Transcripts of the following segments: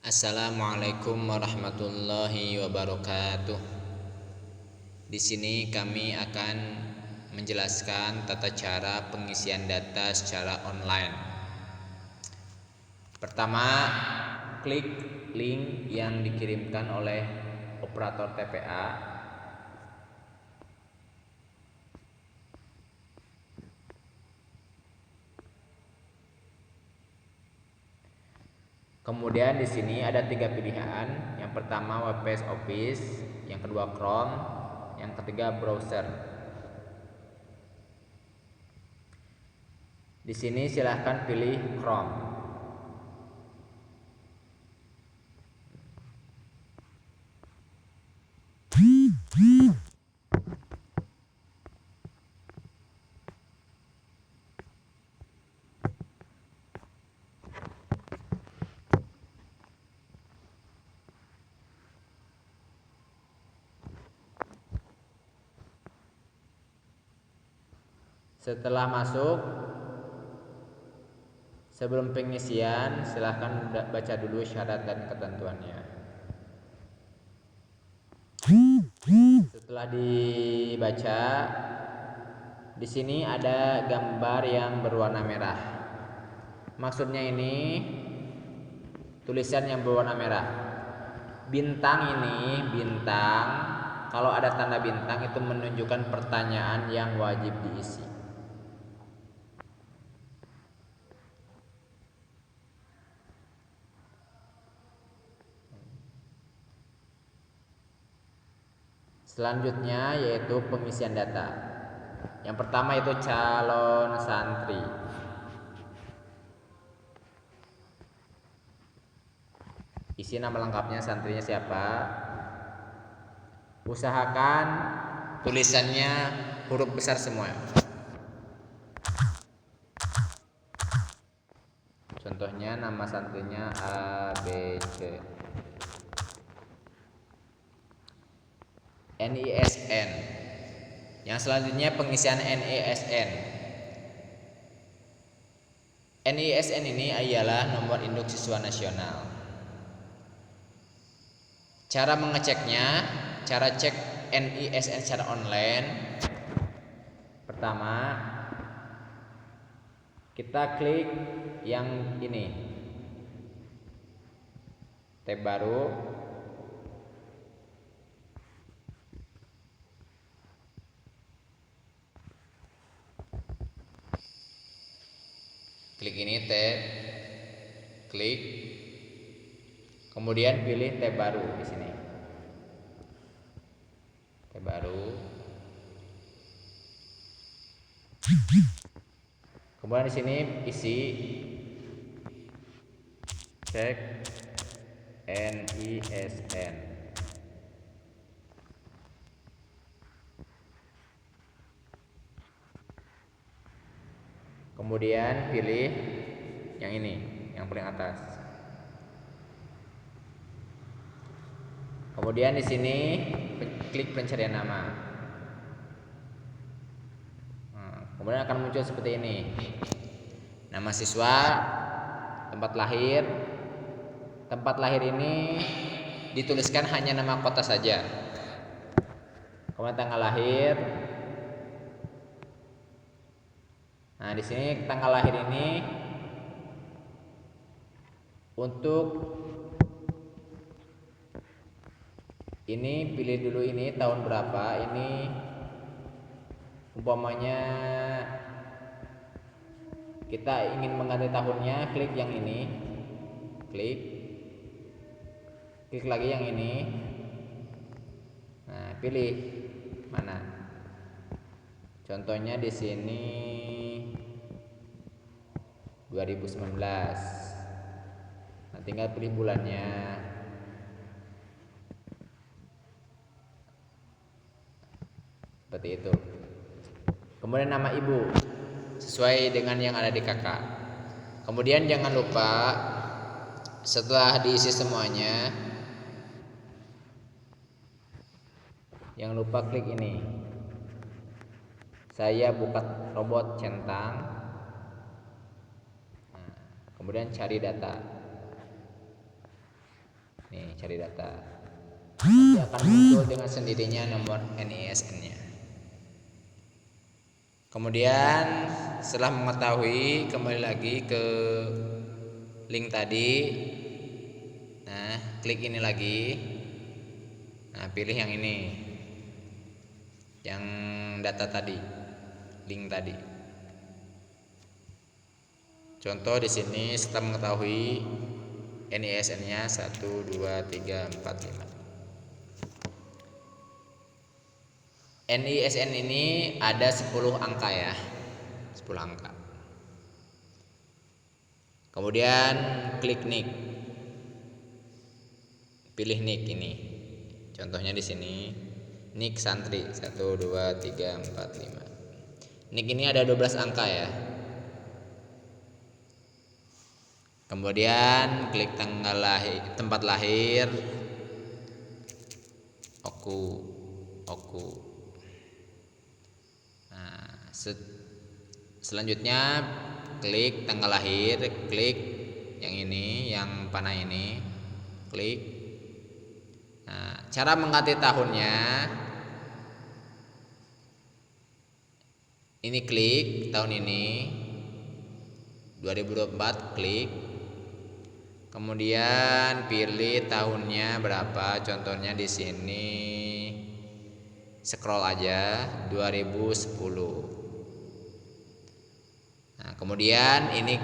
Assalamualaikum warahmatullahi wabarakatuh. Di sini kami akan menjelaskan tata cara pengisian data secara online. Pertama, klik link yang dikirimkan oleh operator TPA. Kemudian di sini ada 3 pilihan. Yang pertama web-based office, yang kedua Chrome, yang ketiga browser. Di sini silahkan pilih Chrome. Setelah masuk, sebelum pengisian silahkan baca dulu syarat dan ketentuannya. Setelah dibaca, di sini ada gambar yang berwarna merah. Maksudnya ini tulisan yang berwarna merah. Bintang ini, bintang, kalau ada tanda bintang itu menunjukkan pertanyaan yang wajib diisi. Selanjutnya yaitu pengisian data. Yang pertama itu calon santri. Isi nama lengkapnya, santrinya siapa. Usahakan tulisannya huruf besar semua. Contohnya nama santrinya A, B, C. NISN. Yang selanjutnya pengisian NISN. NISN ini ialah nomor induk siswa nasional. Cara mengeceknya, cara cek NISN secara online. Pertama, kita klik yang ini, tab baru. Klik ini, tab, klik, kemudian pilih tab baru di sini, tab baru. Kemudian di sini isi cek NISN. Kemudian pilih yang ini, yang paling atas. Kemudian di sini klik pencarian nama. Kemudian akan muncul seperti ini. Nama siswa, tempat lahir. Tempat lahir ini dituliskan hanya nama kota saja. Kemudian tanggal lahir. Nah, di sini tanggal lahir ini untuk ini pilih dulu ini tahun berapa. Ini umpamanya kita ingin mengganti tahunnya, klik yang ini. Klik lagi yang ini. Nah, pilih mana. Contohnya di sini 2019. Nah, tinggal pilih bulannya. Seperti itu. Kemudian nama ibu sesuai dengan yang ada di kakak. Kemudian jangan lupa setelah diisi semuanya, jangan lupa klik ini. Saya buka robot centang. Nah, kemudian cari data. Nih, cari data. Nanti akan muncul dengan sendirinya nomor NISN-nya. Kemudian setelah mengetahui, kembali lagi ke link tadi. Nah, klik ini lagi. Nah, pilih yang ini. Yang data tadi, link tadi. Contoh di sini setelah mengetahui NISN-nya 1 2 3 4 5. NISN ini ada 10 angka ya. 10 angka. Kemudian klik NIK. Pilih NIK ini. Contohnya di sini NIK santri 1 2 3 4 5. NIK ini ada 12 angka ya. Kemudian klik tanggal lahir, tempat lahir. Oku. Nah, selanjutnya klik tanggal lahir, klik yang ini, yang panah ini, klik. Nah, cara mengganti tahunnya ini, klik tahun ini 2024, klik. Kemudian pilih tahunnya berapa, contohnya di sini scroll aja 2010. Nah, kemudian ini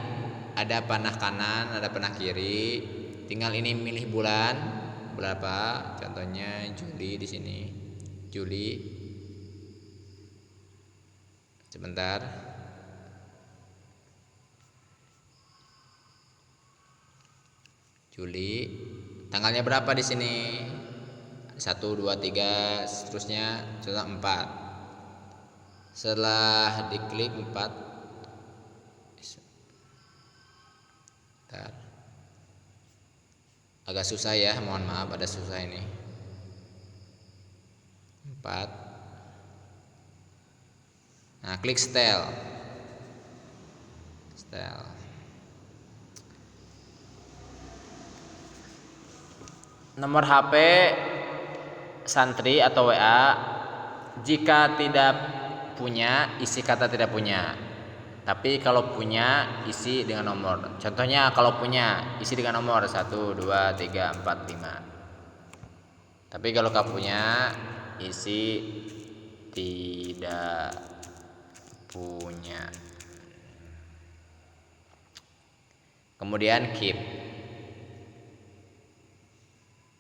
ada panah kanan, ada panah kiri. Tinggal ini milih bulan berapa, contohnya Juli di sini. Juli. Sebentar. Juli. Tanggalnya berapa di sini? 1 2 3 seterusnya, contoh 4. Setelah diklik 4. Bentar. Agak susah ya, mohon maaf ada susah ini. 4. Nah, klik setel. Nomor HP santri atau WA, jika tidak punya, isi kata tidak punya. Tapi kalau punya, isi dengan nomor. Contohnya kalau punya, isi dengan nomor 1 2 3 4 5. Tapi kalau gak punya, isi tidak punya. Kemudian keep.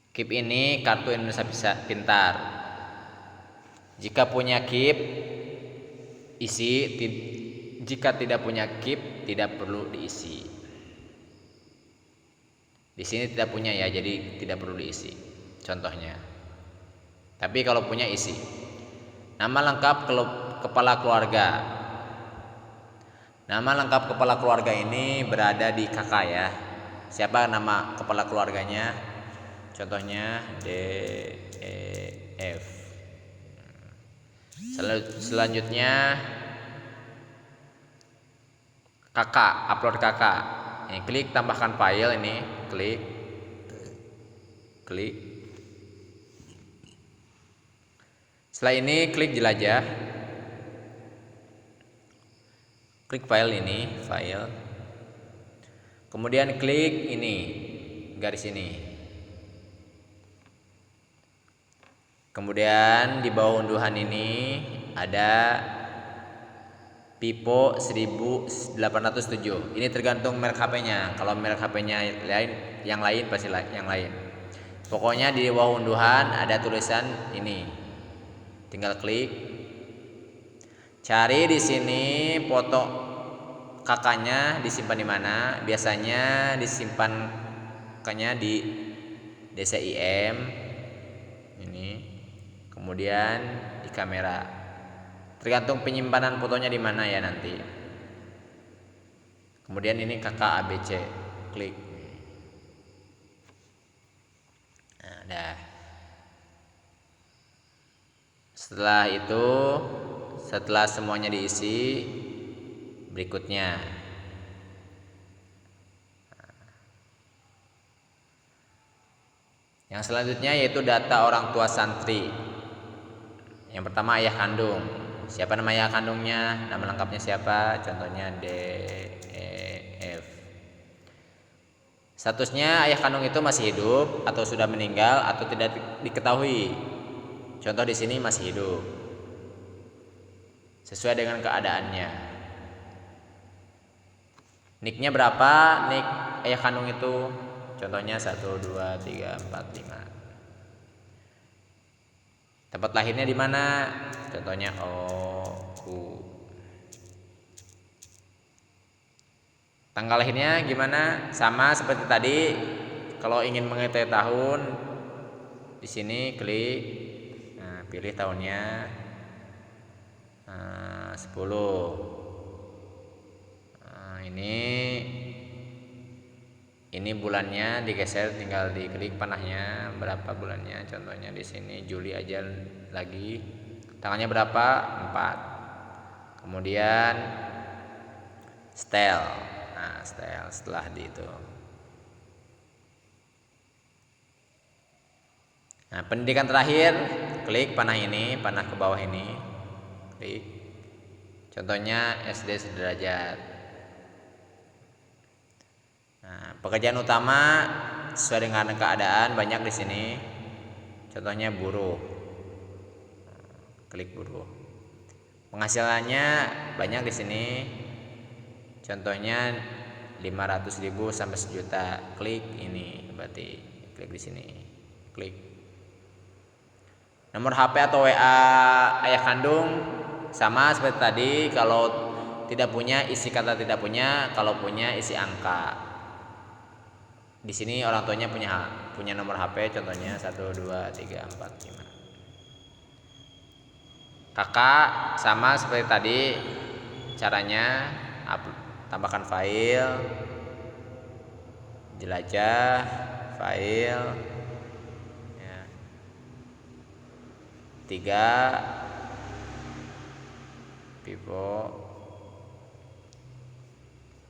KIP ini kartu Indonesia Pintar. Jika punya KIP, isi. Jika tidak punya KIP, tidak perlu diisi. Di sini tidak punya ya, jadi tidak perlu diisi. Contohnya. Tapi kalau punya, isi. Nama lengkap kepala keluarga. Nama lengkap kepala keluarga ini berada di kakak ya. Siapa nama kepala keluarganya? Contohnya DEF. Selanjutnya kakak, upload kakak. Ini klik tambahkan file, ini klik. Setelah ini klik jelajah. Klik file ini, file. Kemudian klik ini, garis ini. Kemudian di bawah unduhan ini ada Pipo 1807. Ini tergantung merek HP-nya. Kalau merek HP-nya yang lain pasti yang lain. Pokoknya di bawah unduhan ada tulisan ini. Tinggal klik. Cari di sini foto kakaknya disimpan di mana? Biasanya disimpan kakaknya di DCIM. Ini. Kemudian di kamera. Tergantung penyimpanan fotonya di mana ya nanti. Kemudian ini kakak ABC, klik. Nah, dah. Setelah semuanya diisi, berikutnya Yang selanjutnya yaitu data orang tua santri. Yang pertama ayah kandung. Siapa nama ayah kandungnya? Nama lengkapnya siapa? Contohnya D, E, F. Statusnya ayah kandung itu masih hidup atau sudah meninggal atau tidak diketahui. Contoh di sini masih hidup. Sesuai dengan keadaannya. Niknya berapa? Nik ayah kandung itu contohnya 1, 2, 3, 4, 5. Tempat lahirnya di mana? Contohnya O, U. Tanggal lahirnya gimana? Sama seperti tadi. Kalau ingin mengetahui tahun, di sini klik, nah, pilih tahunnya 10. Nah, ini bulannya digeser, tinggal diklik panahnya berapa bulannya. Contohnya di sini Juli aja lagi. Tanggalnya berapa? 4. Kemudian style. Nah, style setelah di itu. Nah, pendidikan terakhir, klik panah ini, panah ke bawah ini. Klik. Contohnya SD sederajat. Nah, pekerjaan utama sesuai dengan keadaan banyak di sini. Contohnya buruh. Klik buruh. Penghasilannya banyak di sini. Contohnya 500.000 sampai 1 juta. Klik ini, berarti klik di sini. Klik. Nomor HP atau WA ayah kandung sama seperti tadi. Kalau tidak punya isi kata tidak punya, kalau punya isi angka. Di sini orang tuanya punya nomor HP, contohnya 1, 2, 3, 4, 5. Kakak sama seperti tadi caranya, tambahkan file, jelajah, file, ya. 3 Vivo,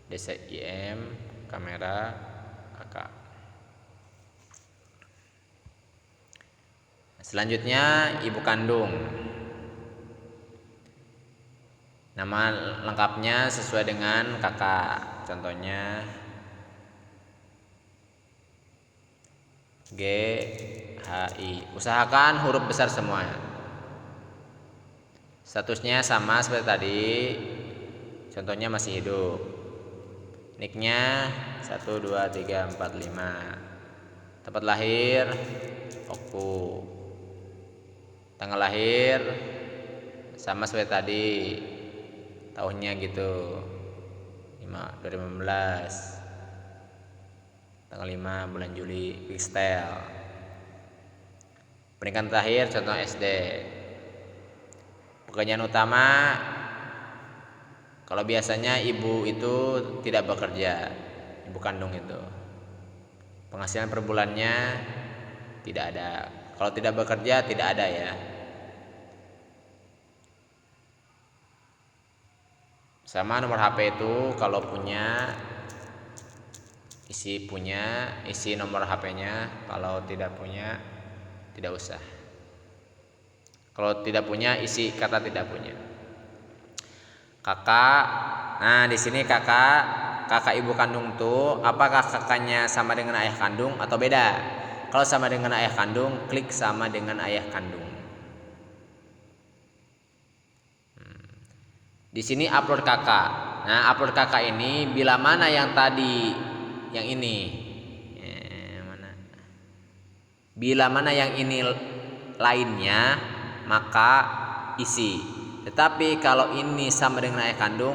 DCIM, kamera, kakak. Selanjutnya ibu kandung. Nama lengkapnya sesuai dengan kakak. Contohnya G, H, I. Usahakan huruf besar semua. Statusnya sama seperti tadi. Contohnya masih hidup. Niknya 1, 2, 3, 4, 5. Tempat lahir Oku. Tanggal lahir sama seperti tadi. Tahunnya gitu 2015, tanggal 5 bulan Juli. Style. Pendidikan terakhir contoh SD. Pekerjaan utama, kalau biasanya ibu itu tidak bekerja, ibu kandung itu penghasilan per bulannya tidak ada. Kalau tidak bekerja tidak ada ya. Sama nomor HP itu kalau punya isi nomor HP-nya, kalau tidak punya tidak usah. Kalau tidak punya isi kata tidak punya. Kakak. Nah, di sini kakak ibu kandung tuh apakah kakaknya sama dengan ayah kandung atau beda? Kalau sama dengan ayah kandung, klik sama dengan ayah kandung. Di sini upload kakak. Nah, upload kakak ini bila mana yang tadi, yang ini, bila mana yang ini lainnya, maka isi. Tetapi kalau ini sama dengan ayah kandung,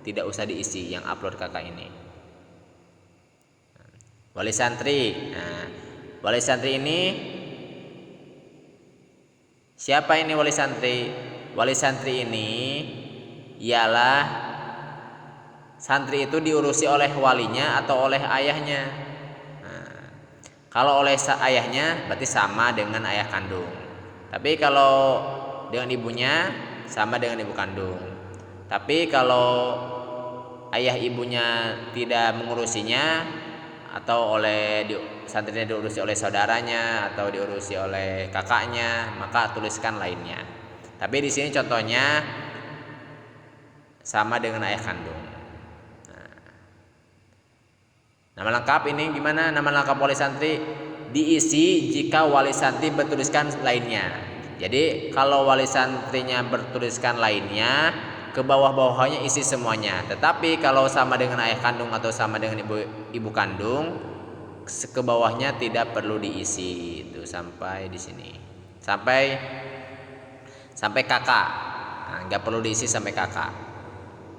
tidak usah diisi yang upload kakak ini. Wali santri. Nah, wali santri ini siapa ini wali santri? Wali santri ini ialah santri itu diurusi oleh walinya atau oleh ayahnya. Nah, kalau oleh ayahnya berarti sama dengan ayah kandung. Tapi kalau dengan ibunya sama dengan ibu kandung. Tapi kalau ayah ibunya tidak mengurusinya atau santrinya diurusi oleh saudaranya atau diurusi oleh kakaknya, maka tuliskan lainnya. Tapi di sini contohnya sama dengan ayah kandung. Nama lengkap ini gimana? Nama lengkap wali santri diisi jika wali santri bertuliskan lainnya. Jadi kalau wali santrinya bertuliskan lainnya, ke bawah-bawahnya isi semuanya. Tetapi kalau sama dengan ayah kandung atau sama dengan ibu kandung, ke bawahnya tidak perlu diisi. Itu sampai di sini. Sampai kakak. Nah, nggak perlu diisi sampai kakak.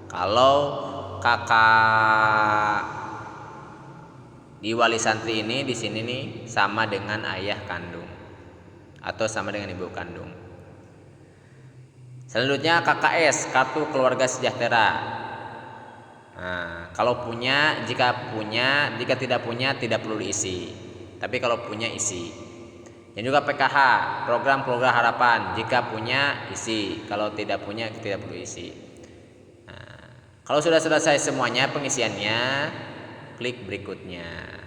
Kalau kakak di wali santri ini di sini nih sama dengan ayah kandung atau sama dengan ibu kandung. Selanjutnya KKS, kartu keluarga sejahtera. Nah, kalau punya, jika tidak punya tidak perlu diisi. Tapi kalau punya isi. Dan juga PKH, program keluarga harapan. Jika punya isi, kalau tidak punya tidak perlu isi. Nah, kalau sudah selesai semuanya pengisiannya, klik berikutnya.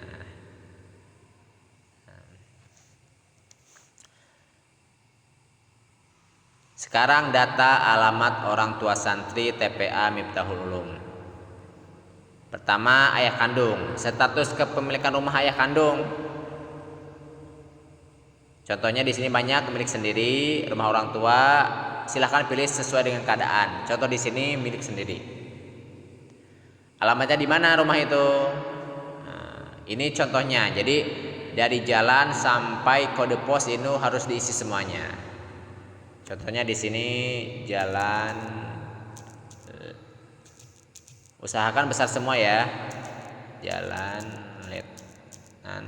Sekarang data alamat orang tua santri TPA Miftahul Ulum. Pertama, ayah kandung. Status kepemilikan rumah ayah kandung. Contohnya di sini banyak milik sendiri, rumah orang tua. Silahkan pilih sesuai dengan keadaan. Contoh di sini milik sendiri. Alamatnya di mana rumah itu? Nah, ini contohnya. Jadi dari jalan sampai kode pos ini harus diisi semuanya. Contohnya di sini jalan, usahakan besar semua ya. Jalan Letnan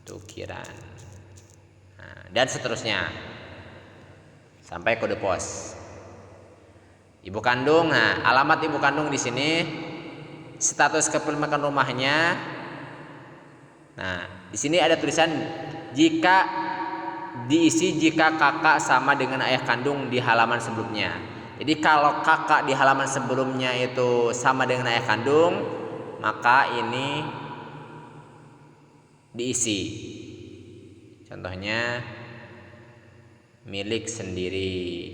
Tukiran. Nah, dan seterusnya sampai kode pos. Ibu kandung. Nah, alamat ibu kandung di sini. Status kepemilikan rumahnya. Nah, di sini ada tulisan diisi jika kakak sama dengan ayah kandung di halaman sebelumnya. Jadi kalau kakak di halaman sebelumnya itu sama dengan ayah kandung, maka ini diisi. Contohnya milik sendiri.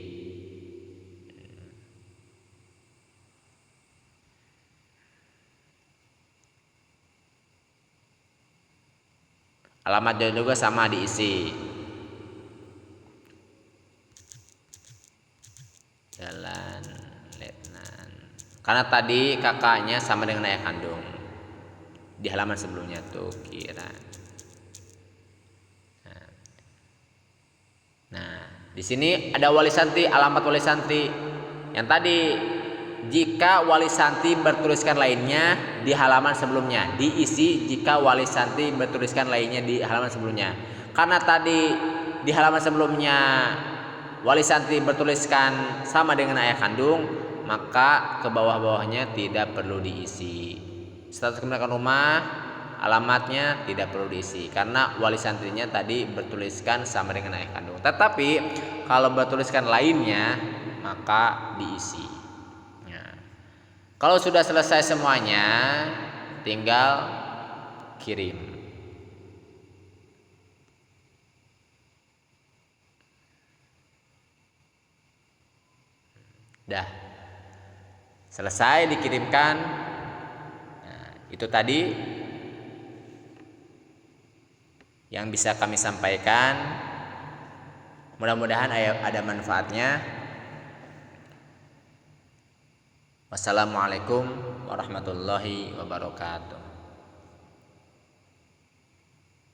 Alamatnya juga sama diisi. Jalan Letnan. Karena tadi kakaknya sama dengan ayah kandung. Di halaman sebelumnya tuh kira. Nah, di sini ada wali santri, alamat wali santri. Yang tadi jika wali santri bertuliskan lainnya di halaman sebelumnya, diisi jika wali santri bertuliskan lainnya di halaman sebelumnya. Karena tadi di halaman sebelumnya wali santri bertuliskan sama dengan ayah kandung, maka ke bawah-bawahnya tidak perlu diisi. Status kepemilikan rumah, alamatnya tidak perlu diisi karena wali santrinya tadi bertuliskan sama dengan ayah kandung. Tetapi kalau bertuliskan lainnya, maka diisi. Kalau sudah selesai semuanya, tinggal kirim. Dah selesai dikirimkan. Nah, itu tadi yang bisa kami sampaikan. Mudah-mudahan ada manfaatnya. Wassalamualaikum warahmatullahi wabarakatuh.